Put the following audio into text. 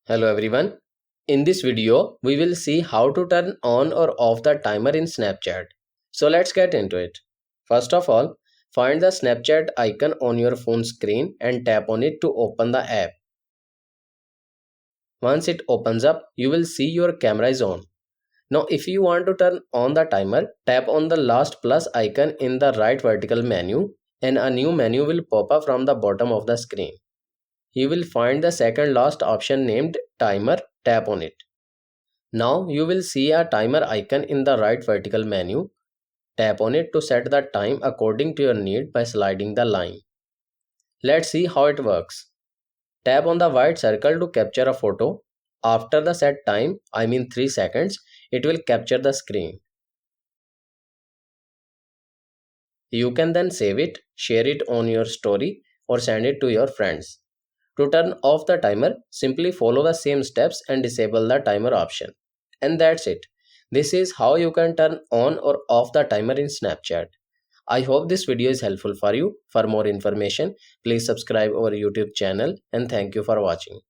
Hello everyone. In this video, we will see how to turn on or off the timer in Snapchat. So let's get into it. First of all, find the Snapchat icon on your phone screen and tap on it to open the app. Once it opens up, you will see your camera is on. Now if you want to turn on the timer, tap on the last plus icon in the right vertical menu and a new menu will pop up from the bottom of the screen. You will find the second last option named timer, tap on it. Now you will see a timer icon in the right vertical menu. Tap on it to set the time according to your need by sliding the line. Let's see how it works. Tap on the white circle to capture a photo. After the set time, 3 seconds, it will capture the screen. You can then save it, share it on your story or send it to your friends. To turn off the timer, simply follow the same steps and disable the timer option. And that's it. This is how you can turn on or off the timer in Snapchat. I hope this video is helpful for you. For more information, please subscribe our YouTube channel and thank you for watching.